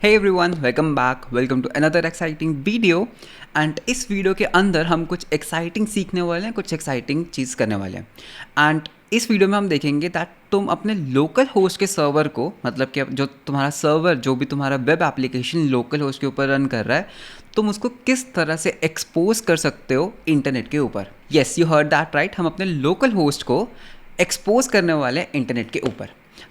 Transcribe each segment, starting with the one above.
Hey everyone, welcome back. Welcome to another exciting video. And इस video के अंदर हम कुछ एक्साइटिंग सीखने वाले हैं, कुछ एक्साइटिंग चीज़ करने वाले हैं. एंड इस वीडियो में हम देखेंगे दैट तुम अपने लोकल होस्ट के सर्वर को, मतलब कि जो तुम्हारा सर्वर, जो भी तुम्हारा वेब एप्लीकेशन लोकल होस्ट के ऊपर रन कर रहा है, तुम उसको किस तरह से एक्सपोज कर सकते हो इंटरनेट के ऊपर. Yes, you heard that right. हम अपने लोकल होस्ट को एक्सपोज करने वाले हैं इंटरनेट के ऊपर.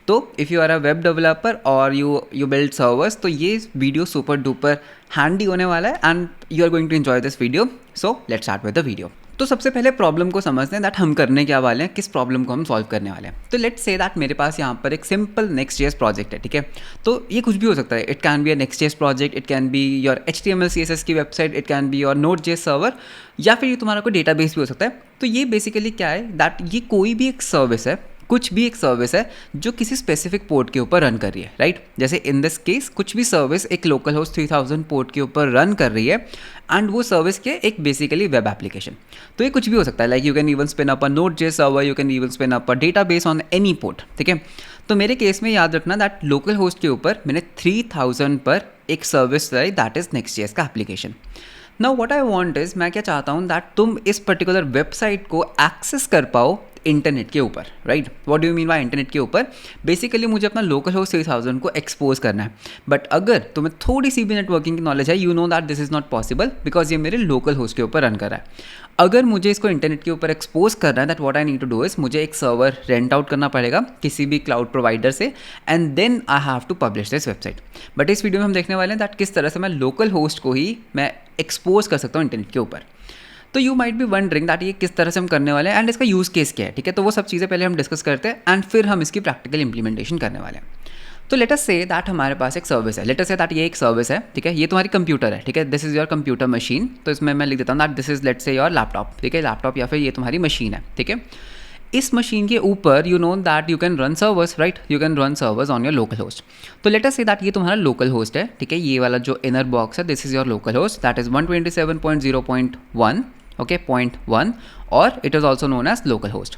तो if you are a web developer और यू बिल्ड सर्वर्स, तो ये वीडियो सुपर डुपर हैंडी होने वाला है and you are going to enjoy this video. So let's start with the video. तो सबसे पहले प्रॉब्लम को समझते हैं दैट हम करने क्या वाले हैं, किस प्रॉब्लम को हम सॉल्व करने वाले हैं. तो लेट्स से दैट मेरे पास यहाँ पर एक सिंपल नेक्स्ट.जेएस प्रोजेक्ट है. ठीक है, तो ये कुछ भी हो सकता है. It can be a Next JS project, it can be your HTML CSS की website, it can be your Node.js server, या फिर ये तुम्हारा कोई डेटाबेस भी हो सकता है. तो ये बेसिकली क्या है दैट ये कोई भी एक सर्विस है, कुछ भी एक सर्विस है जो किसी स्पेसिफिक पोर्ट के ऊपर रन कर रही है, राइट. जैसे इन दिस केस कुछ भी सर्विस एक लोकल होस्ट 3000 पोर्ट के ऊपर रन कर रही है एंड वो सर्विस के एक बेसिकली वेब एप्लीकेशन. तो ये कुछ भी हो सकता है. Like you can even spin up a Node.js server, you can even spin up a database on any port. ठीक है, तो मेरे केस में याद रखना दैट लोकल होस्ट के ऊपर मैंने 3000 पर एक सर्विस लाई दैट इज नेक्स्ट.जेएस का application. Now what I want is, मैं क्या चाहता हूँ दैट तुम इस पर्टिकुलर वेबसाइट को एक्सेस कर पाओ इंटरनेट के ऊपर, right. What do you mean by internet के ऊपर? बेसिकली मुझे अपना लोकल होस्ट 3000 को एक्सपोज करना है. बट अगर तुम्हें थोड़ी सी भी नेटवर्किंग की नॉलेज है, you know that this is not possible because ये मेरे लोकल होस्ट के ऊपर रन कर रहा है. अगर मुझे इसको इंटरनेट के ऊपर एक्सपोज करना है that what I need to do is, मुझे एक सर्वर रेंट आउट करना पड़ेगा किसी भी क्लाउड प्रोवाइडर से and then I have to publish this website. But इस वीडियो में हम देखने वाले हैं दैट किस तरह से मैं लोकल होस्ट को ही मैं एक्सपोज कर सकता हूँ इंटरनेट के ऊपर. तो you might be wondering that ये किस तरह से हम करने वाले हैं एंड इसका यूज़ केस क्या है. ठीक है, तो वो सब चीज़ें पहले हम डिस्कस करते हैं एंड फिर हम इसकी प्रैक्टिकल इंप्लीमेंटेशन करने वाले हैं. तो लेट अस से दैट हमारे पास एक सर्विस है. लेट अस से दैट ये एक सर्विस है. ठीक है, ये तुम्हारी कंप्यूटर है. ठीक है, this is your computer machine. तो इसमें मैं लिख देता हूँ दैट दिस इज़ लेट से योर लैपटॉप. ठीक है, लैपटॉप या फिर ये तुम्हारी मशीन है. ठीक है, इस मशीन के ऊपर you know that you can run servers, right. You can run servers on your local host. तो लेट अस से दैट ये तुम्हारा लोकल होस्ट है. ठीक है, ये वाला जो इनर बॉक्स है this is your local host that is 127.0.1. Okay, 0.1 और it is also known as local host.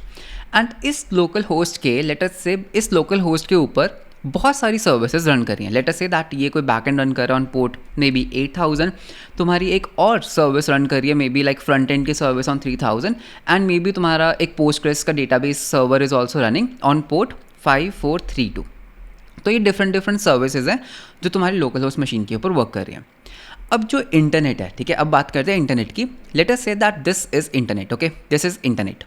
And इस लोकल होस्ट के लेट अस से इस लोकल होस्ट के ऊपर बहुत सारी सर्विसेज रन कर रही हैं. लेट अस से दैट ये कोई बैक एंड रन कर रहा है ऑन पोर्ट मे बी 8000, तुम्हारी एक और सर्विस रन कर रही है may be like front end की service on 3000 and may be तुम्हारा एक पोस्टग्रेस का database server is also running on port 5432. तो ये डिफरेंट सर्विसेज हैं जो तुम्हारी लोकल होस्ट मशीन के ऊपर वर्क कर रही हैं. अब जो इंटरनेट है, ठीक है, अब बात करते हैं इंटरनेट की. Late us say that this is internet. Okay, this is internet.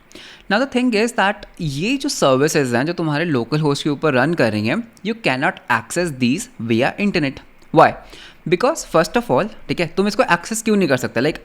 Now the thing is that ये जो सर्विसेज हैं जो तुम्हारे लोकल होस्ट के ऊपर रन कर रही हैं, you can not access these via internet. Why? Because first of all, ठीक है, तुम इसको एक्सेस क्यों नहीं कर सकते. लाइक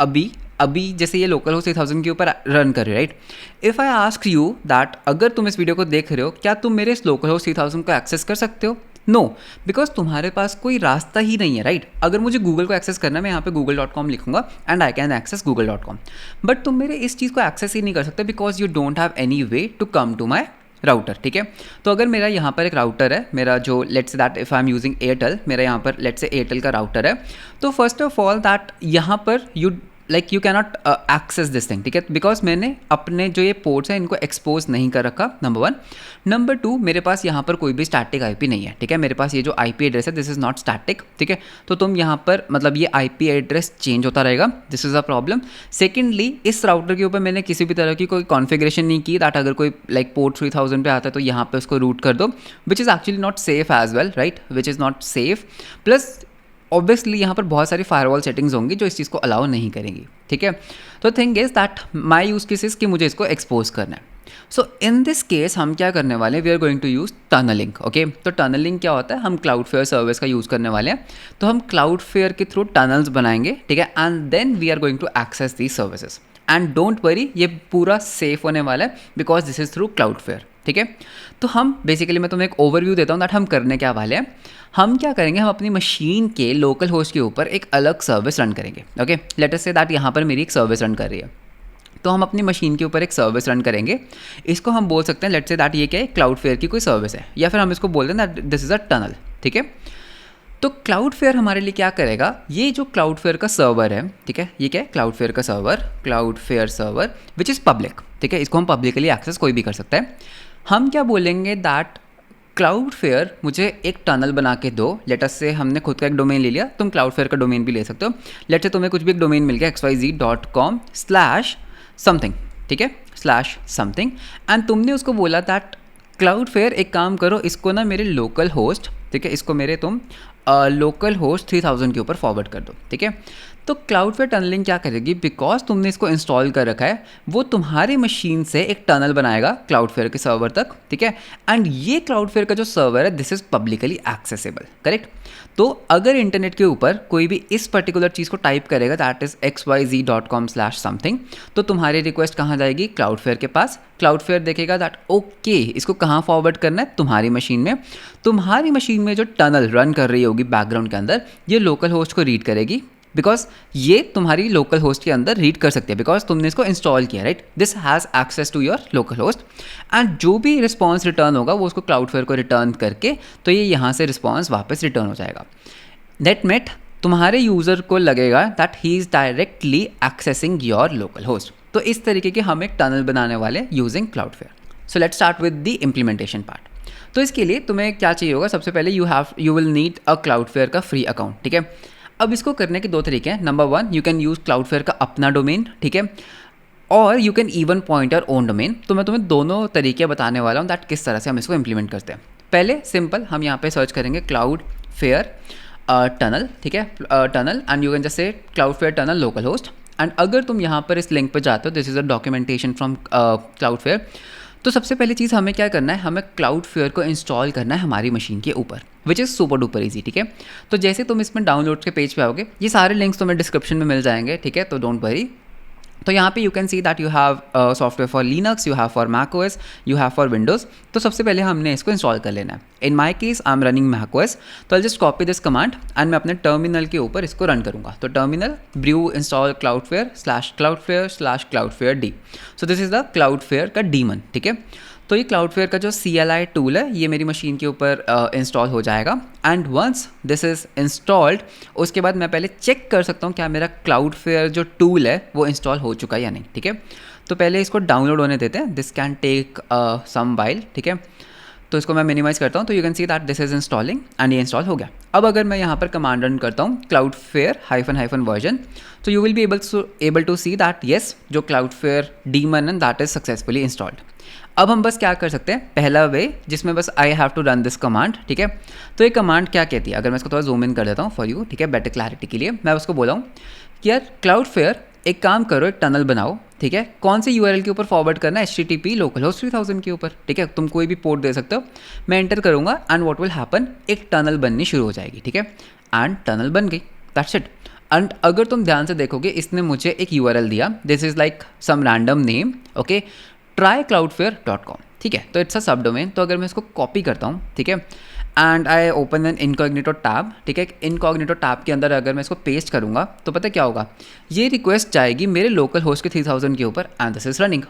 अभी जैसे ये लोकल होस्ट 3000 के ऊपर रन कर रही है, right. If I ask you that अगर तुम इस वीडियो को देख रहे हो, क्या तुम मेरे इस लोकल होस्ट 3000 को एक्सेस कर सकते हो? नो, बिकॉज तुम्हारे पास कोई रास्ता ही नहीं है, राइट. अगर मुझे गूगल को एक्सेस करना है, मैं यहाँ पे google.com लिखूंगा and I can access google.com. But तुम मेरे इस चीज़ को एक्सेस ही नहीं कर सकते because you don't have any way to come to my router. ठीक है, तो अगर मेरा यहाँ पर एक राउटर है, मेरा जो let's that if I am using Airtel, मेरा यहाँ पर लेट्स से एयरटेल का राउटर है, तो फर्स्ट ऑफ ऑल दैट यहाँ पर you cannot access this thing. ठीक है, बिकॉज मैंने अपने जो ये पोर्ट्स हैं इनको एक्सपोज नहीं कर रखा, नंबर 1. नंबर 2, मेरे पास यहाँ पर कोई भी स्टैटिक IP नहीं है. ठीक है, मेरे पास ये जो IP एड्रेस है दिस इज़ नॉट स्टैटिक. ठीक है, तो तुम यहाँ पर मतलब ये IP एड्रेस चेंज होता रहेगा. This is a problem. Secondly, इस राउटर के ऊपर मैंने किसी भी तरह की कोई कॉन्फ़िगरेशन नहीं की दैट अगर कोई लाइक पोर्ट 3000 पे आता है तो यहाँ पे उसको रूट कर दो, which is actually not safe as well, right, which is not safe. Plus obviously यहाँ पर बहुत सारी फायरवॉल सेटिंग्स होंगी जो इस चीज़ को अलाउ नहीं करेंगी. ठीक है, तो thing is that my use case कि मुझे इसको एक्सपोज करना है. सो इन दिस केस हम क्या करने वाले हैं, we are going to use tunneling. Okay, तो टनलिंग क्या होता है, हम क्लाउडफेयर सर्विस का यूज़ करने वाले हैं. तो हम क्लाउडफेयर के थ्रू टनल्स बनाएंगे. ठीक है, and then we are going to access these services. And don't worry, ये पूरा सेफ होने वाला है because this is through Cloudflare. ठीक है, तो हम बेसिकली मैं तुम्हें एक ओवरव्यू देता हूँ दैट हम करने क्या वाले हैं. हम क्या करेंगे, हम अपनी मशीन के लोकल होस्ट के ऊपर एक अलग सर्विस रन करेंगे. Okay, late us say that यहाँ पर मेरी एक सर्विस रन कर रही है, तो हम अपनी मशीन के ऊपर एक सर्विस रन करेंगे. इसको हम बोल सकते हैं लेट से दैट ये क्या है, क्लाउडफेयर की कोई सर्विस है, या फिर हम इसको बोल दें that this is a tunnel. ठीक है, तो क्लाउडफेयर हमारे लिए क्या करेगा, ये जो क्लाउडफेयर का सर्वर है, ठीक है, ये क्या है, क्लाउडफेयर सर्वर विच इज़ पब्लिक. ठीक है, इसको हम पब्लिकली एक्सेस कोई भी कर सकता है. हम क्या बोलेंगे दैट क्लाउडफेयर मुझे एक टनल बना के दो। लेट अस से हमने खुद का एक डोमेन ले लिया, तुम क्लाउडफेयर का डोमेन भी ले सकते हो। लेट से तुम्हें कुछ भी एक डोमेन मिल गया xyz.com/something, ठीक है, /something, एंड तुमने उसको बोला दैट क्लाउडफेयर एक काम करो, इसको ना मेरे लोकल होस्ट, ठीक है, इसको मेरे तुम लोकल होस्ट 3000 के ऊपर फॉरवर्ड कर दो, ठीक है। तो क्लाउडफेयर टनलिंग क्या करेगी, बिकॉज तुमने इसको इंस्टॉल कर रखा है, वो तुम्हारी मशीन से एक टनल बनाएगा क्लाउडफेयर के सर्वर तक, ठीक है। एंड ये क्लाउडफेयर का जो सर्वर है this is publicly accessible, correct. तो अगर इंटरनेट के ऊपर कोई भी इस पर्टिकुलर चीज़ को टाइप करेगा दैट इज xyz.com/something, तो तुम्हारी रिक्वेस्ट कहाँ जाएगी, क्लाउडफेयर के पास। क्लाउडफेयर देखेगा दैट ओके इसको कहाँ फॉरवर्ड करना है, तुम्हारी मशीन में। तुम्हारी मशीन में जो टनल रन कर रही होगी बैकग्राउंड के अंदर, ये लोकल होस्ट को रीड करेगी, बिकॉज ये तुम्हारी लोकल होस्ट के अंदर रीड कर सकती है, बिकॉज तुमने इसको इंस्टॉल किया, right. This has access to your local host, and जो भी रिस्पॉन्स रिटर्न होगा वो उसको क्लाउडफेयर को रिटर्न करके, तो ये यहाँ से रिस्पॉन्स वापस रिटर्न हो जाएगा। नेटमेट तुम्हारे यूज़र को लगेगा that he is directly accessing your local host. तो इस तरीके के हम एक टनल बनाने वाले using Cloudflare. So let's start with the implementation part. तो इसके लिए तुम्हें क्या चाहिए होगा, सबसे पहले you will need a Cloudflare का फ्री अकाउंट, ठीक है। अब इसको करने के दो तरीके हैं। नंबर 1, यू कैन यूज़ क्लाउडफेयर का अपना डोमेन, ठीक है, और you can even point your own domain. तो मैं तुम्हें दोनों तरीके बताने वाला हूँ दैट किस तरह से हम इसको इम्प्लीमेंट करते हैं। पहले सिंपल हम यहाँ पे सर्च करेंगे क्लाउडफेयर टनल, ठीक है, tunnel, and you can just say Cloudflare tunnel local host. And अगर तुम यहाँ पर इस लिंक पर जाते हो, this is a documentation from Cloudflare. तो सबसे पहली चीज़ हमें क्या करना है, हमें क्लाउडफेयर को इंस्टॉल करना है हमारी मशीन के ऊपर, which is super duper easy, ठीक है। तो जैसे तुम इसमें डाउनलोड के पेज पे आओगे, ये सारे लिंक्स तुम्हें डिस्क्रिप्शन में मिल जाएंगे, ठीक है, तो डोंट वरी। तो यहाँ पे you can see that you have software for Linux, you have for macOS, you have for Windows. तो सबसे पहले हमने इसको इंस्टॉल कर लेना है। In my case I am running macOS, तो I just copy this command and मैं अपने टर्मिनल के ऊपर इसको रन करूँगा। तो terminal brew install Cloudflare D. So this is the Cloudflare का डीमन, ठीक है। तो ये क्लाउडफेयर का जो CLI टूल है ये मेरी मशीन के ऊपर इंस्टॉल हो जाएगा। And once this is installed, उसके बाद मैं पहले चेक कर सकता हूँ क्या मेरा क्लाउडफेयर जो टूल है वो इंस्टॉल हो चुका है या नहीं, ठीक है। तो पहले इसको डाउनलोड होने देते हैं, this can take some while, ठीक है। तो इसको मैं मिनिमाइज़ करता हूँ, तो you can see that this is installing and ये इंस्टॉल हो गया। अब अगर मैं यहाँ पर कमांड रन करता हूँ क्लाउडफेयर हाइफन वर्जन, तो you will be able to see that yes जो Cloudflare daemon and that is successfully installed. अब हम बस क्या कर सकते हैं, पहला वे जिसमें बस I have to run this command, ठीक है। तो ये कमांड क्या कहती है, अगर मैं इसको थोड़ा जूम इन कर देता हूँ फॉर यू, ठीक है, बेटर क्लैरिटी के लिए, मैं उसको बोला हूँ कि यार क्लाउडफेयर एक काम करो, एक टनल बनाओ, ठीक है। कौन से URL के ऊपर फॉरवर्ड करना है, HTTP लोकल होस्ट 3000 के ऊपर, ठीक है। तुम कोई भी पोर्ट दे सकते हो, मैं एंटर करूँगा एंड व्हाट विल हैपन, एक टनल बननी शुरू हो जाएगी, ठीक है। एंड टनल बन गई, दैट्स इट। एंड अगर तुम ध्यान से देखोगे, इसने मुझे एक URL दिया, this is like some random name, okay, trycloudflare.com, ठीक है। तो इट्स अ सब डोमेन। तो अगर मैं इसको कॉपी करता हूँ, ठीक है, and I open an incognito tab, ठीक है, इनकॉग्निटो टैब के अंदर अगर मैं इसको पेस्ट करूँगा तो पता क्या होगा, ये रिक्वेस्ट जाएगी मेरे लोकल होस्ट के 3000 के ऊपर एंड दिस इज़ रनिंग।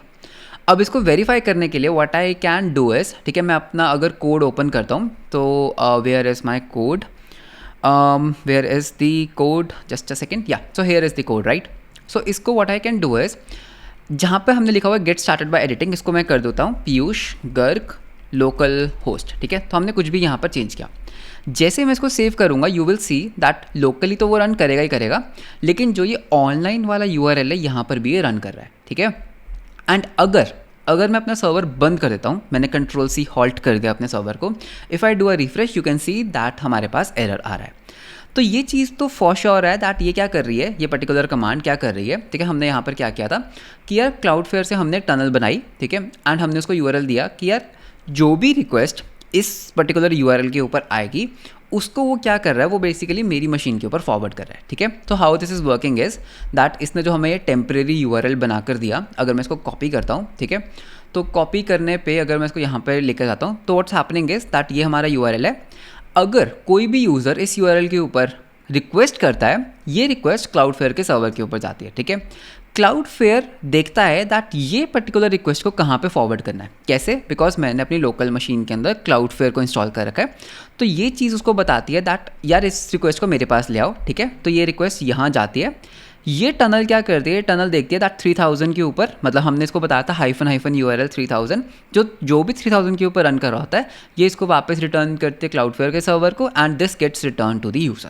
अब इसको वेरीफाई करने के लिए what I can do is, ठीक है, मैं अपना अगर कोड ओपन करता हूँ तो where is my code, where is the code, just a second, या so here is the code, right. So इसको what I can do is, जहाँ पे हमने लिखा हुआ है गेट स्टार्टेड बाय एडिटिंग, इसको मैं कर देता हूँ पीयूष गर्ग लोकल होस्ट, ठीक है। तो हमने कुछ भी यहाँ पर चेंज किया। जैसे मैं इसको सेव करूँगा you will see that locally तो वो रन करेगा ही करेगा, लेकिन जो ये ऑनलाइन वाला URL है यहाँ पर भी ये रन कर रहा है, ठीक है। एंड अगर मैं अपना सर्वर बंद कर देता हूँ, मैंने Ctrl+C हॉल्ट कर दिया अपने सर्वर को, if I do a refresh you can see that हमारे पास एरर आ रहा है। तो ये चीज़ तो फॉर श्योर है दैट ये क्या कर रही है, ये पर्टिकुलर कमांड क्या कर रही है, ठीक है। हमने यहाँ पर क्या किया था कि यार क्लाउडफेयर से हमने एक टनल बनाई, ठीक है, एंड हमने उसको URL दिया कि यार जो भी रिक्वेस्ट इस पर्टिकुलर URL के ऊपर आएगी उसको वो क्या कर रहा है, वो बेसिकली मेरी मशीन के ऊपर फॉरवर्ड कर रहा है, ठीक है। तो how this is working is that इसने जो हमें ये टेम्परेरी URL बनाकर दिया, अगर मैं इसको कॉपी करता हूँ, ठीक है, तो कॉपी करने पे अगर मैं इसको यहाँ पर लेकर जाता हूँ तो व्हाट्स हैपनिंग इज़ दैट ये हमारा URL है। अगर कोई भी यूज़र इस URL के ऊपर रिक्वेस्ट करता है, ये रिक्वेस्ट क्लाउडफेयर के सर्वर के ऊपर जाती है, ठीक है। क्लाउडफेयर देखता है दैट ये पर्टिकुलर रिक्वेस्ट को कहाँ पे फॉरवर्ड करना है, कैसे, बिकॉज मैंने अपनी लोकल मशीन के अंदर क्लाउडफेयर को इंस्टॉल कर रखा है। तो ये चीज़ उसको बताती है दैट यार इस रिक्वेस्ट को मेरे पास ले आओ, ठीक है। तो ये रिक्वेस्ट यहाँ जाती है, ये टनल क्या करती है, टनल देखती है दैट 3000 के ऊपर, मतलब हमने इसको बताया था -URL 3000, जो भी 3000 के ऊपर रन कर रहा होता है ये इसको वापस रिटर्न करते हैं क्लाउडफ्लेयर के सर्वर को, and this gets return to the user.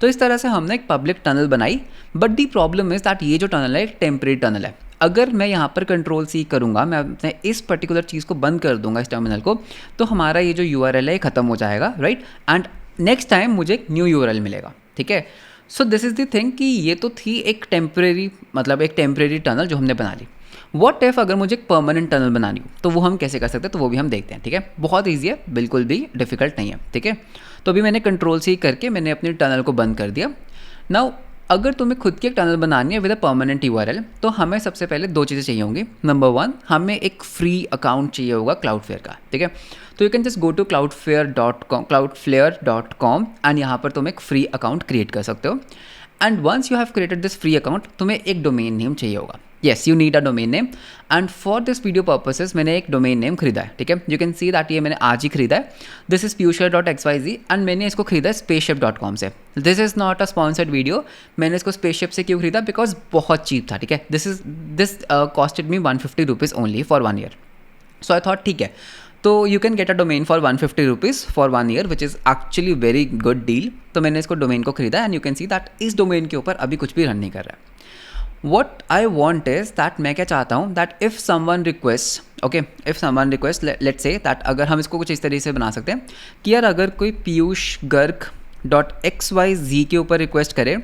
तो इस तरह से हमने एक पब्लिक टनल बनाई, but the problem is that ये जो टनल है एक टेम्परेरी टनल है। अगर मैं यहाँ पर Ctrl+C करूँगा, मैं अपने इस पर्टिकुलर चीज़ को बंद कर दूंगा इस टर्मिनल को, तो हमारा ये जो URL है ये ख़त्म हो जाएगा, राइट, एंड नेक्स्ट टाइम मुझे एक न्यू URL मिलेगा, ठीक है। सो दिस इज़ द थिंग कि ये तो थी एक टेम्परेरी, मतलब एक टेम्परेरी टनल जो हमने बना ली। व्हाट इफ अगर मुझे एक परमानेंट टनल बनानी हो, तो वो हम कैसे कर सकते हैं, तो वो भी हम देखते हैं, ठीक है। बहुत ईजी है, बिल्कुल भी डिफिकल्ट नहीं है, ठीक है। तो अभी मैंने Ctrl+C करके मैंने अपनी टनल को बंद कर दिया। नाउ अगर तुम्हें खुद की एक टनल बनानी है विद अ परमानेंट URL, तो हमें सबसे पहले दो चीज़ें चाहिए होंगी। नंबर 1, हमें एक फ्री अकाउंट चाहिए होगा क्लाउडफ्लेयर का, ठीक है। तो you can just go to cloudflare.com and यहाँ पर तुम एक फ्री अकाउंट क्रिएट कर सकते हो। And once you have created this free account, तुम्हें एक डोमेन नेम चाहिए होगा। Yes, you need a domain name, and for this video purposes मैंने एक डोमेन नेम खरीदा है, ठीक है। यू कैन सी दैट ये मैंने आज ही खरीदा है। दिस इज piyushar.xyz एंड मैंने इसको खरीदा है spaceship.com से। This is not a sponsored video. मैंने इसको स्पेसशिप से क्यों खरीदा, बिकॉज बहुत चीप था, ठीक है। This costed me 150 rupees only for 1 year. So I thought ठीक है, तो you can get a domain for 150 rupees for 1 year, which is actually very good deal. तो मैंने इसको डोमेन को खरीदा, and you can see that इस domain के ऊपर अभी कुछ भी रन नहीं कर रहा है। What I want is that मैं क्या चाहता हूँ that if someone requests, okay, if someone requests, let's say that अगर हम इसको कुछ इस तरीके से बना सकते हैं कि यार अगर कोई पीयूष गर्ग .xyz के ऊपर रिक्वेस्ट करे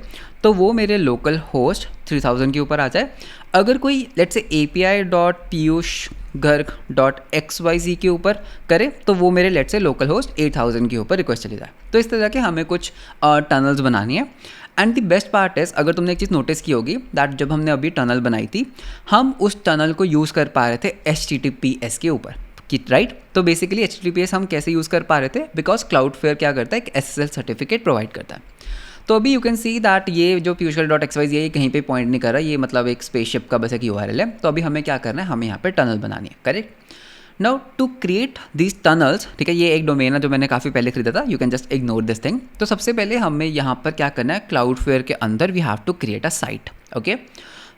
तो वो मेरे लोकल होस्ट 3000 के ऊपर आ जाए। अगर कोई लेट्स से api.piyushgarg.xyz के ऊपर करे तो वो मेरे लेट्स से लोकल होस्ट 8000 के ऊपर रिक्वेस्ट चली जाए। तो इस तरह के हमें कुछ टनल्स बनानी है। And the best part is, अगर तुमने एक चीज़ नोटिस की होगी दैट जब हमने अभी टनल बनाई थी, हम उस टनल को यूज़ कर पा रहे थे HTTPS के ऊपर, राइट। तो बेसिकली HTTPS हम कैसे यूज़ कर पा रहे थे, बिकॉज क्लाउडफ्लेयर क्या करता है, एक SSL सर्टिफिकेट प्रोवाइड करता है। तो अभी यू कैन सी दैट ये जो piyushgarg.xyz ये कहीं पे पॉइंट नहीं कर रहा, ये मतलब एक स्पेसशिप का बस एक URL है। तो अभी हमें क्या करना है, हमें यहाँ पे टनल बनानी है, correct. Now to create this tunnels, ठीक है, ये एक डोमेन है जो मैंने काफ़ी पहले खरीदा था, you can just ignore this thing. तो सबसे पहले हमें यहाँ पर क्या करना है, क्लाउडफ्लेयर के अंदर we have to create a site, okay.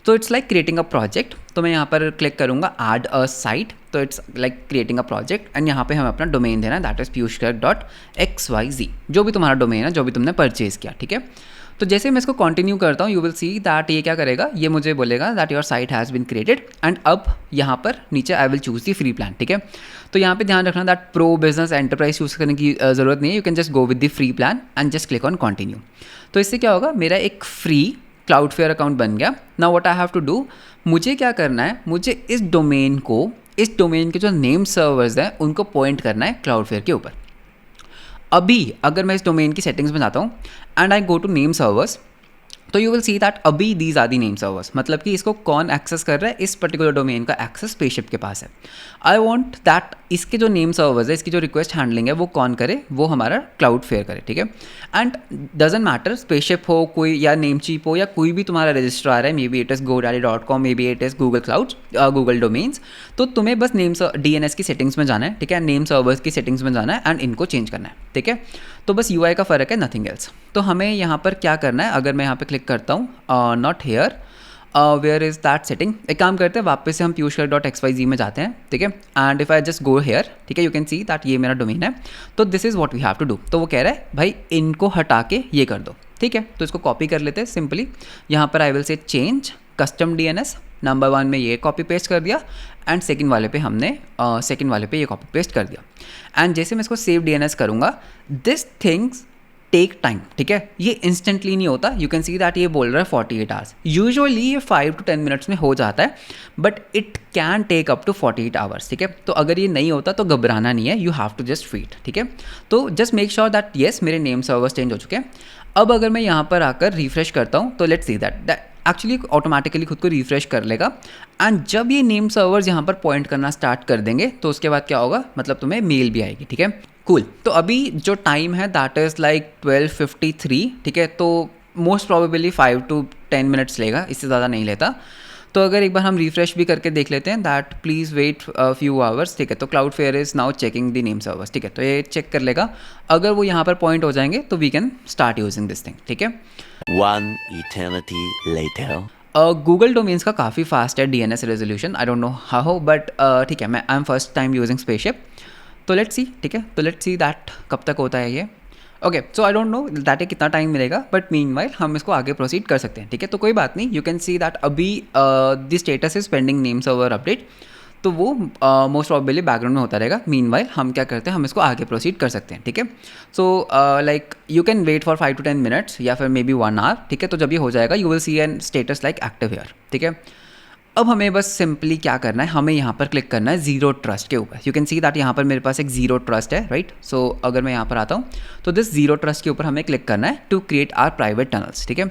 तो it's like creating a project. तो मैं यहाँ पर क्लिक करूँगा ऐड अ साइट, तो it's like creating a project, and यहाँ पे हमें अपना डोमेन देना है, दैट इज piyushgarg.xyz, जो भी तुम्हारा डोमेन है, जो भी तुमने परचेज किया, ठीक है। तो जैसे मैं इसको कंटिन्यू करता हूँ, यू विल सी दैट ये क्या करेगा, ये मुझे बोलेगा that your site has been created, and अब यहाँ पर नीचे I will choose the free plan, ठीक है। तो यहाँ पे ध्यान रखना that pro business enterprise choose करने की ज़रूरत नहीं है, you can just go with the free plan and just click on continue. तो इससे क्या होगा, मेरा एक फ्री क्लाउडफ्लेयर अकाउंट बन गया। Now what I have to do, मुझे क्या करना है, मुझे इस डोमेन के जो नेम सर्वर्स हैं उनको पॉइंट करना है क्लाउडफ्लेयर के ऊपर। अभी अगर मैं इस डोमेन की सेटिंग्स में जाता हूँ and I go to name servers, तो यू विल सी दैट अभी these are the name servers, मतलब कि इसको कौन एक्सेस कर रहा है, इस पर्टिकुलर डोमेन का एक्सेस स्पेसशिप के पास है। आई वॉन्ट दैट इसके जो नेम सर्वर्स है, इसकी जो रिक्वेस्ट हैंडलिंग है वो कौन करे, वो हमारा क्लाउडफ्लेयर करे, ठीक है। एंड डजेंट मैटर स्पेसशिप हो कोई या नेमचीप हो या कोई भी तुम्हारा रजिस्ट्रार है, may B it is godaddy.com, may be it is Google clouds, Google domains. तो तुम्हें बस नेम DNS की सेटिंग्स में जाना है, ठीक है, नेम सर्वर्स की सेटिंग्स में जाना है एंड इनको चेंज करना है, ठीक है। तो बस UI का फ़र्क है, नथिंग एल्स। तो हमें यहाँ पर क्या करना है, अगर मैं यहाँ पे क्लिक करता हूँ not here, where is that setting, एक काम करते हैं वापस से हम piyushgarg.xyz में जाते हैं, ठीक है। And if I just go here, ठीक है, यू कैन सी दैट ये मेरा डोमेन है। तो this is what we have to do. तो वो कह रहा है भाई इनको हटा के ये कर दो, ठीक है। तो इसको कॉपी कर लेते हैं सिंपली। यहाँ पर I will say change custom DNS, number 1 में ये कॉपी पेस्ट कर दिया, एंड सेकंड वाले पे हमने सेकंड वाले पे ये कॉपी पेस्ट कर दिया। एंड जैसे मैं इसको सेव DNS करूँगा, दिस थिंग्स टेक टाइम, ठीक है, ये इंस्टेंटली नहीं होता। यू कैन सी दैट ये बोल रहा है 48 आवर्स, यूजुअली ये 5 to 10 मिनट्स में हो जाता है, but it can take up to 48 hours, ठीक है। तो अगर ये नहीं होता तो घबराना नहीं है, you have to just wait, ठीक है। तो just make sure that yes मेरे नेम सर्वर्स चेंज हो चुके हैं। अब अगर मैं यहाँ पर आकर रिफ्रेश करता हूँ, तो let's see that actually automatically खुद को रिफ्रेश कर लेगा, एंड जब ये नेम सर्वर्स यहाँ पर पॉइंट करना स्टार्ट कर देंगे तो उसके बाद क्या होगा, मतलब तुम्हें मेल भी आएगी, ठीक है। कूल। तो अभी जो टाइम है दैट इज़ लाइक 12:53, ठीक है। तो मोस्ट प्रोबेबली 5 to 10 मिनट्स लेगा, इससे ज़्यादा नहीं लेता। तो अगर एक बार हम रिफ्रेश भी करके देख लेते हैं that please wait few hours, ठीक है, तो Cloudflare is now checking the name servers, ठीक है, तो ये चेक कर लेगा। अगर वो यहाँ पर पॉइंट हो जाएंगे तो we can start using this thing, ठीक है। One eternity later. Google domains का काफ़ी फास्ट है DNS resolution, I don't know how, but ठीक है, मैं I am first time using Spaceship, तो लेट्स सी, ठीक है, तो लेट्स सी दैट कब तक होता है ये। Okay, so I don't know that कितना टाइम मिलेगा, बट मीनवाइल हम इसको आगे प्रोसीड कर सकते हैं, ठीक है, तो कोई बात नहीं। यू कैन सी दैट अभी the status is pending name server update, तो वो मोस्ट प्रॉबेबली बैकग्राउंड में होता रहेगा। मीनवाइल हम क्या करते हैं, हम इसको आगे प्रोसीड कर सकते हैं, ठीक है। So like you can wait for 5 to 10 minutes या फिर मे बी 1 hour, ठीक है, तो जब ये हो जाएगा you will see an status like active here, ठीक है। अब हमें बस सिंपली क्या करना है, हमें यहाँ पर क्लिक करना है जीरो ट्रस्ट के ऊपर। यू कैन सी दैट यहाँ पर मेरे पास एक जीरो ट्रस्ट है, राइट। सो अगर मैं यहाँ पर आता हूँ तो दिस जीरो ट्रस्ट के ऊपर हमें क्लिक करना है to create our private tunnels, ठीक है।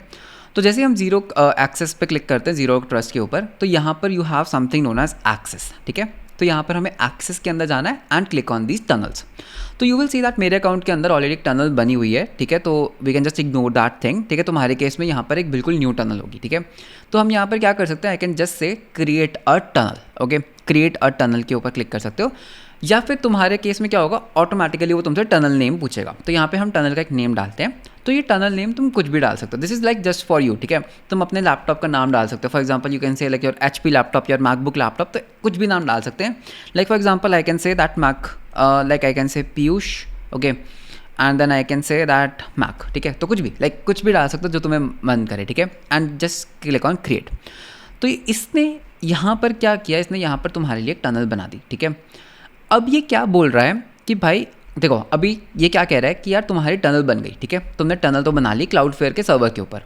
तो जैसे हम जीरो एक्सेस पे क्लिक करते हैं जीरो ट्रस्ट के ऊपर, तो यहाँ पर you have something known as access, ठीक है। तो यहाँ पर हमें एक्सेस के अंदर जाना है and click on these tunnels. तो यू विल सी दैट मेरे अकाउंट के अंदर ऑलरेडी एक टनल बनी हुई है, ठीक है, तो we can just ignore that thing, ठीक है। तुम्हारे केस में यहाँ पर एक बिल्कुल न्यू टनल होगी, ठीक है। तो हम यहाँ पर क्या कर सकते हैं, आई कैन जस्ट से create a tunnel, okay, create a tunnel के ऊपर क्लिक कर सकते हो, या फिर तुम्हारे केस में क्या होगा, ऑटोमेटिकली वो तुमसे टनल नेम पूछेगा। तो यहाँ पे हम टनल का एक नेम डालते हैं, तो ये टनल नेम तुम कुछ भी डाल सकते हो, this is like just for you, ठीक है। तुम अपने लैपटॉप का नाम डाल सकते हो, for example you can say like your HP laptop, your MacBook laptop, तो कुछ भी नाम डाल सकते हैं। Like for example I can say that Mac, like I can say Piyush, okay, and then I can say that Mac, ठीक है। तो कुछ भी लाइक कुछ भी डाल सकते हो जो तुम्हें मन करे, ठीक है, and just click on create. तो इसने यहाँ पर क्या किया, इसने यहाँ पर तुम्हारे लिए एक टनल बना दी, ठीक है। अब ये क्या बोल रहा है कि भाई देखो, अभी ये क्या कह रहा है कि यार तुम्हारी टनल बन गई, ठीक है, तुमने टनल तो बना ली Cloudflare के सर्वर के ऊपर।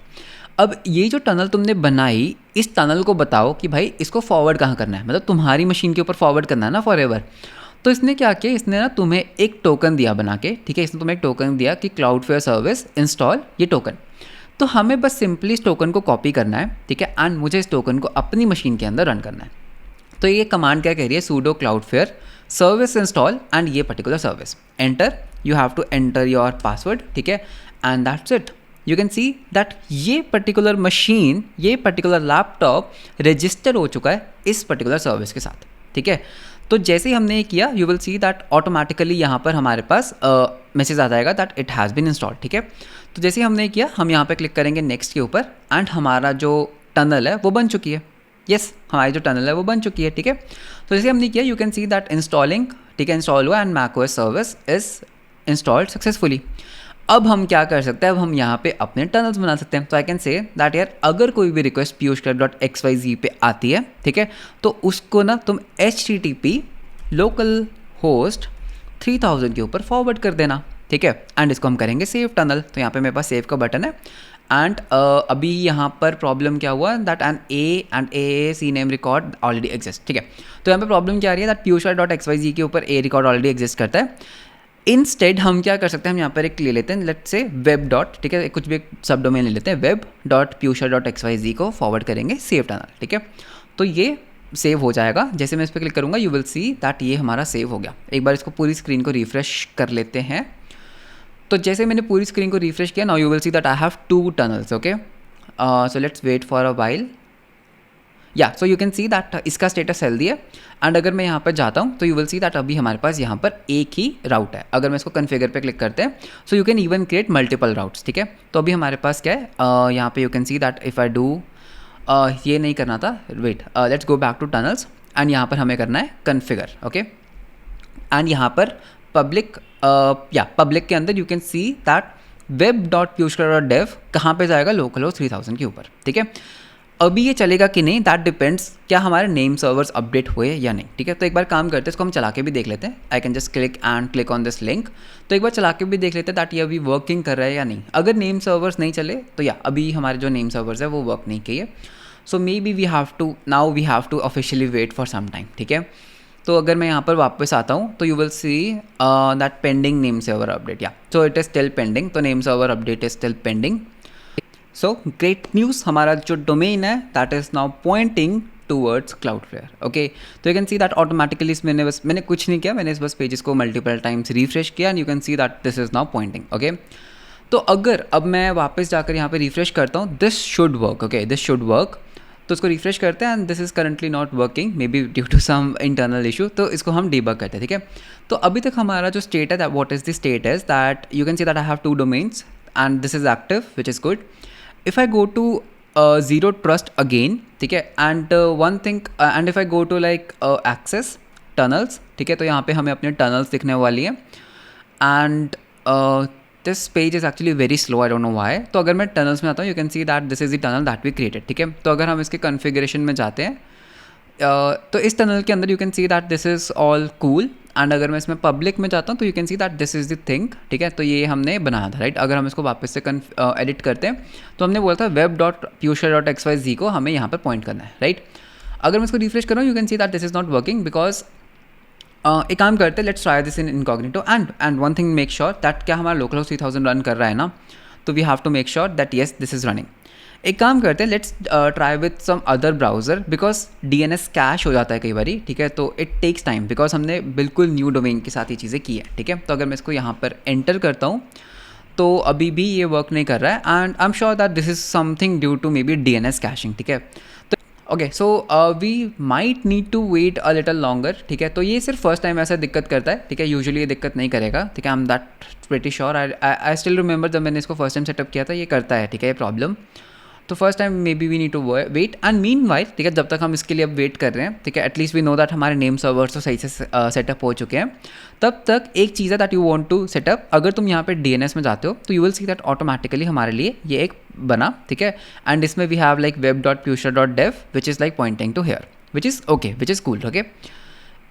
अब ये जो टनल तुमने बनाई, इस टनल को बताओ कि भाई इसको फॉरवर्ड कहाँ करना है, मतलब तुम्हारी मशीन के ऊपर फॉरवर्ड करना है ना फॉरएवर। तो इसने क्या किया, इसने ना तुम्हें एक टोकन दिया बना के, ठीक है, इसने तुम्हें एक टोकन दिया कि Cloudflare सर्विस इंस्टॉल ये टोकन। तो हमें बस सिंपली इस टोकन को कॉपी करना है, ठीक है, एंड मुझे इस टोकन को अपनी मशीन के अंदर रन करना है। तो ये कमांड क्या कह रही है, sudo Cloudflare service install and ये particular service, enter, you have to enter your password, ठीक है, and that's it. You can see that ये पर्टिकुलर मशीन, ये पर्टिकुलर लैपटॉप रजिस्टर हो चुका है इस पर्टिकुलर सर्विस के साथ, ठीक है। तो जैसे ही हमने ये किया, you will see that automatically यहाँ पर हमारे पास मैसेज आ जाएगा that it has been installed, ठीक है। तो जैसे ही हमने ये किया, हम यहाँ पर क्लिक करेंगे नेक्स्ट के ऊपर, एंड हमारा जो टनल है वो बन चुकी है, यस, हमारी जो टनल है वो बन चुकी है, ठीक है। तो जैसे हमने किया, you can see that installing, ठीक है, इंस्टॉल हुआ and macOS service is installed successfully. अब हम क्या कर सकते हैं, अब हम यहाँ पे अपने टनल्स बना सकते हैं। तो आई कैन से दैट यार अगर कोई भी रिक्वेस्ट piyushclub.xyz पे आती है, ठीक है, तो उसको ना तुम HTTP लोकल होस्ट 3000 के ऊपर फॉरवर्ड कर देना, ठीक है, एंड इसको हम करेंगे सेव टनल। तो यहाँ पे मेरे पास सेव का बटन है, एंड अभी यहाँ पर प्रॉब्लम क्या हुआ that an A and a CNAME record already exist, ठीक है। तो यहाँ पे प्रॉब्लम क्या आ रही है दैट piyushclub.xyz के ऊपर ए रिकॉर्ड ऑलरेडी एग्जिस्ट करता है। इंस्टेड हम क्या कर सकते हैं, हम यहाँ पर एक ले लेते हैं, लेट्स से वेब डॉट, ठीक है, कुछ भी एक सब डोमेन ले लेते हैं, web.piyushclub.xyz को फॉरवर्ड करेंगे सेव टनल, ठीक है। तो ये सेव हो जाएगा। जैसे मैं इस पर क्लिक करूँगा, यू विल सी दैट ये हमारा सेव हो गया। एक बार इसको पूरी स्क्रीन को रिफ्रेश कर लेते हैं। तो जैसे मैंने पूरी स्क्रीन को रिफ्रेश किया, now you will see that I have 2 tunnels, okay. So let's wait for a while, yeah so you can see that इसका स्टेटस हेल्दी है। एंड अगर मैं यहाँ पर जाता हूँ तो यू विल सी दैट अभी हमारे पास यहाँ पर एक ही राउट है। अगर मैं इसको कन्फिगर पे क्लिक करते हैं, सो you can even create multiple routes, ठीक है। तो अभी हमारे पास क्या है, यहाँ पे you can see that if I do, ये नहीं करना था, wait, let's go back to tunnels, and यहाँ पर हमें करना है कन्फिगर, ओके। एंड यहाँ पर पब्लिक, पब्लिक के अंदर you can see that web.piyushclub.dev कहाँ पे जाएगा, लोकल होस्ट 3000 के ऊपर, ठीक है। अभी ये चलेगा कि नहीं, दैट डिपेंड्स क्या हमारे नेम सर्वर्स अपडेट हुए या नहीं, ठीक है। तो एक बार काम करते हैं, इसको हम चला के भी देख लेते हैं। I can just click on this link. तो एक बार चला के भी देख लेते हैं दैट ये अभी वर्किंग कर रहा है या नहीं। अगर नेम सर्वर्स नहीं चले तो या अभी हमारे जो नेम सर्वर्स है वो वर्क नहीं किए, so maybe we have to officially wait for some time, ठीक है। तो अगर मैं यहाँ पर वापस आता हूँ तो you will see that pending name server update, yeah so it is still pending. तो name server update is still pending. So great news, हमारा जो डोमेन है that is now pointing towards Cloudflare, okay. तो you can see that automatically मैंने कुछ नहीं किया, मैंने इस बस पेजेस को मल्टीपल टाइम्स रिफ्रेश किया and you can see that this is now pointing, okay. तो अगर अब मैं वापस जाकर यहाँ पे रिफ्रेश करता हूँ, this should work, okay, this should work. तो उसको रिफ्रेश करते हैं and this is currently not working, maybe due to some internal issue, तो इसको हम डीबग करते हैं, ठीक है। तो अभी तक हमारा जो स्टेट है, what is the state is that you can see that I have 2 domains and this is active which is good. If I go to zero trust again, ठीक है, and one thing and if I go to like access tunnels, ठीक है, तो यहाँ पे हमें अपने tunnels दिखने वाली है and this page is actually very slow, I don't know why. तो अगर मैं टनल्स में आता हूँ, you can see that this is the tunnel that we created, ठीक है। तो अगर हम इसके कॉन्फ़िगरेशन में जाते हैं तो इस टनल के अंदर you can see that this is all cool and अगर मैं इसमें पब्लिक में जाता हूँ तो you can see that this is the thing, ठीक है। तो ये हमने बनाया था, राइट। अगर हम इसको वापस से एडिट करते हैं तो हमने बोला था web.fuchsia.xyz को हमें यहाँ पर पॉइंट करना है, राइट। अगर मैं इसको रिफ्रेश कर रहा हूँ, you can see that this is not working because एक काम करते हैं, let's try this in incognito and one thing make sure that क्या हमारा लोकल होस्ट 3000 रन कर रहा है ना, तो we have to make sure that yes this is running. एक काम करते हैं, let's try with some other browser because DNS cache हो जाता है कई बारी, ठीक है। तो इट टेक्स टाइम बिकॉज हमने बिल्कुल न्यू डोमेन के साथ ये चीज़ें की है, ठीक है। तो अगर मैं इसको यहाँ पर एंटर करता हूँ तो अभी भी ये वर्क नहीं कर रहा है and I am sure that this is something due to maybe DNS caching, ठीक है। Okay, so we might need to wait a little longer, ठीक है। तो ये सिर्फ फर्स्ट टाइम ऐसा दिक्कत करता है, ठीक है। यूजुअली ये दिक्कत नहीं करेगा, ठीक है। I am that pretty sure, I still remember जब मैंने इसको फर्स्ट टाइम सेटअप किया था, ये करता है, ठीक है, ये प्रॉब्लम। तो first time maybe we need to wait and meanwhile, ठीक है, जब तक हम इसके लिए अब वेट कर रहे हैं, ठीक है, एटलीस्ट वी नो दैट हमारे नेम सर्वर्स तो सही से सेटअप हो चुके हैं। तब तक एक चीज़ है that you want to set up, अगर तुम यहाँ पे DNS में जाते हो तो you will see that automatically हमारे लिए ये एक बना, ठीक है। एंड इसमें we have like web.fuchsia.dev which is like pointing to here which is okay, which is cool, okay.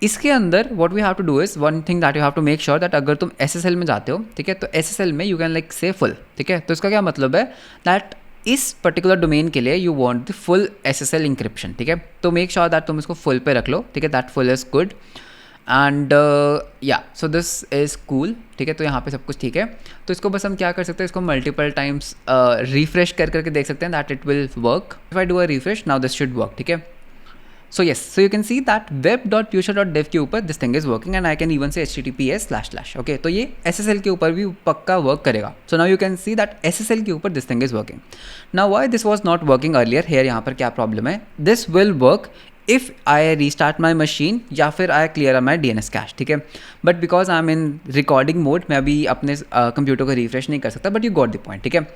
इसके अंदर what we have to do is one thing that you have to make sure that अगर तुम SSL में जाते हो, ठीक है, तो SSL में यू कैन लाइक से फुल, ठीक है। तो इसका क्या मतलब है दैट इस पर्टिकुलर डोमेन के लिए you want the full SSL encryption, ठीक है। तो मेक श्योर दैट तुम इसको फुल पे रख लो, ठीक है, that full is good and या सो दिस इज़ कूल, ठीक है। तो यहाँ पे सब कुछ ठीक है। तो इसको बस हम क्या कर सकते हैं, इसको मल्टीपल टाइम्स रिफ्रेश करके देख सकते हैं that it will work. If I do a refresh now this should work, ठीक है। So yes, so you can see that web.fuchsia.dev के ऊपर this thing is working and I can even say https// okay. तो ये SSL के ऊपर भी पक्का वर्क करेगा। So now you can see that SSL के ऊपर this thing is working. Now why this was not working earlier, hair यहाँ पर क्या प्रॉब्लम है, this will work if I restart my machine या फिर I clear my DNS cash, ठीक है। But because I am in recording mode, मैं अभी अपने कंप्यूटर को रिफ्रेश नहीं कर सकता, but you got the point, ठीक है।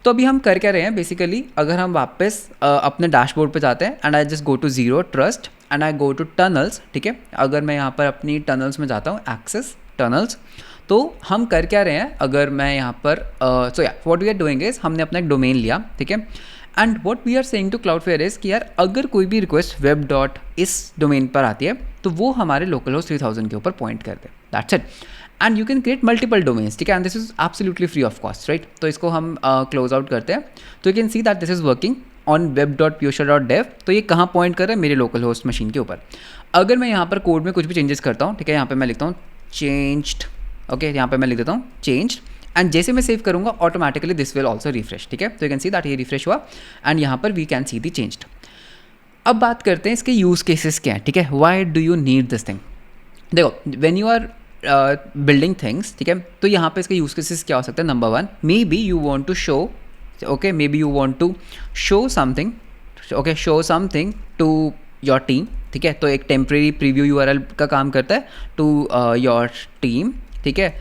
तो अभी हम कर क्या रहे हैं बेसिकली, अगर हम वापस अपने डैशबोर्ड पे जाते हैं and I just go to zero trust and I go to tunnels, ठीक है। अगर मैं यहाँ पर अपनी टनल्स में जाता हूँ, एक्सेस टनल्स, तो हम कर क्या रहे हैं, अगर मैं यहाँ पर सो या what we are doing is हमने अपना एक डोमेन लिया, ठीक है, and what we are saying to Cloudflare is कि यार अगर कोई भी रिक्वेस्ट वेब डॉट इस डोमेन पर आती है तो वो हमारे लोकल होस्ट 3000 के ऊपर पॉइंट कर दे, that's it. And you can create multiple domains, ठीक है, and this is absolutely free of cost, right. तो इसको हम क्लोज आउट करते हैं, तो you can see that this is working on web.fuchsia.dev। तो ये कहाँ पॉइंट कर रहा है, मेरे लोकल होस्ट मशीन के ऊपर। अगर मैं यहाँ पर कोड में कुछ भी चेंजेस करता हूँ, ठीक है, यहाँ पे मैं लिखता हूँ चेंज्ड, ओके, यहाँ पे मैं लिख देता हूँ चेंज्ड एंड जैसे मैं सेव करूँगा automatically this will also refresh, ठीक है। तो यू कैन सी दैट ये रिफ्रेश हुआ एंड यहाँ पर we can see the changed. अब बात करते हैं इसके यूज़ केसेस क्या है, ठीक है, why do you need this thing. देखो, when you are building things, ठीक है, तो यहाँ पे इसके यूज़ केसेस क्या हो सकता है। Number 1, maybe you want to show, okay, maybe you want to show something, okay, show something to your team, ठीक है। तो एक टेम्प्रेरी प्रीव्यू URL का काम करता है टू योर टीम, ठीक है।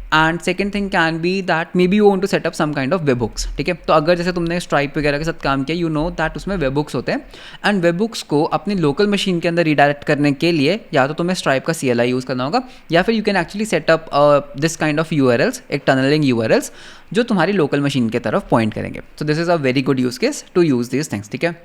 And second thing can be that maybe you want to set up some kind of webhooks, ठीक है। तो अगर जैसे तुमने स्ट्राइप वगैरह के साथ काम किया, यू नो दैट उसमें वेब हुक्स होते हैं एंड वेब हुक्स को अपनी लोकल मशीन के अंदर रिडायरेक्ट करने के लिए या तो तुम्हें स्ट्राइप का CLI यूज़ करना होगा या फिर you can actually setup this kind of URLs, एक टनलिंग URLs जो तुम्हारी लोकल मशीन की तरफ पॉइंट करेंगे। तो this is a very good use case to use this things, ठीक है।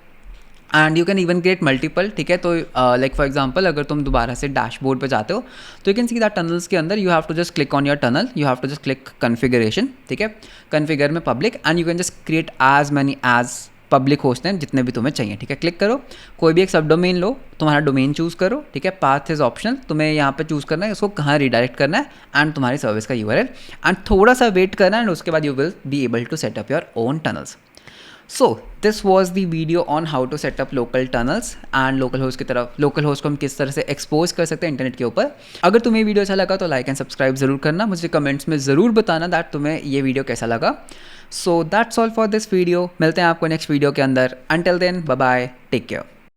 And you can even create multiple, ठीक है। तो लाइक फॉर एग्जांपल अगर तुम दोबारा से डैशबोर्ड पे जाते हो तो you can see that tunnels के अंदर you have to just click on your tunnel, you have to just click configuration, ठीक है, कॉन्फ़िगर में public and you can just create as many as public host हैं जितने भी तुम्हें चाहिए, ठीक है। क्लिक करो, कोई भी एक सब डोमेन लो, तुम्हारा डोमेन चूज़ करो, ठीक है। पाथ इज़ ऑप्शनल, तुम्हें यहाँ पे चूज़ करना है उसको कहाँ रिडायरेक्ट करना है एंड तुम्हारी सर्विस का URL एंड थोड़ा सा वेट करना है एंड उसके बाद you will be able to set up your own tunnels. So this was the video on how to set up local tunnels and local host की तरफ लोकल होस्ट को हम किस तरह से एक्सपोज कर सकते हैं इंटरनेट के ऊपर। अगर तुम्हें वीडियो अच्छा लगा तो लाइक एंड सब्सक्राइब जरूर करना, मुझे कमेंट्स में ज़रूर बताना दैट तुम्हें ये वीडियो कैसा लगा। So that's all for this video, मिलते हैं आपको नेक्स्ट वीडियो के अंदर। Until then bye bye, take care.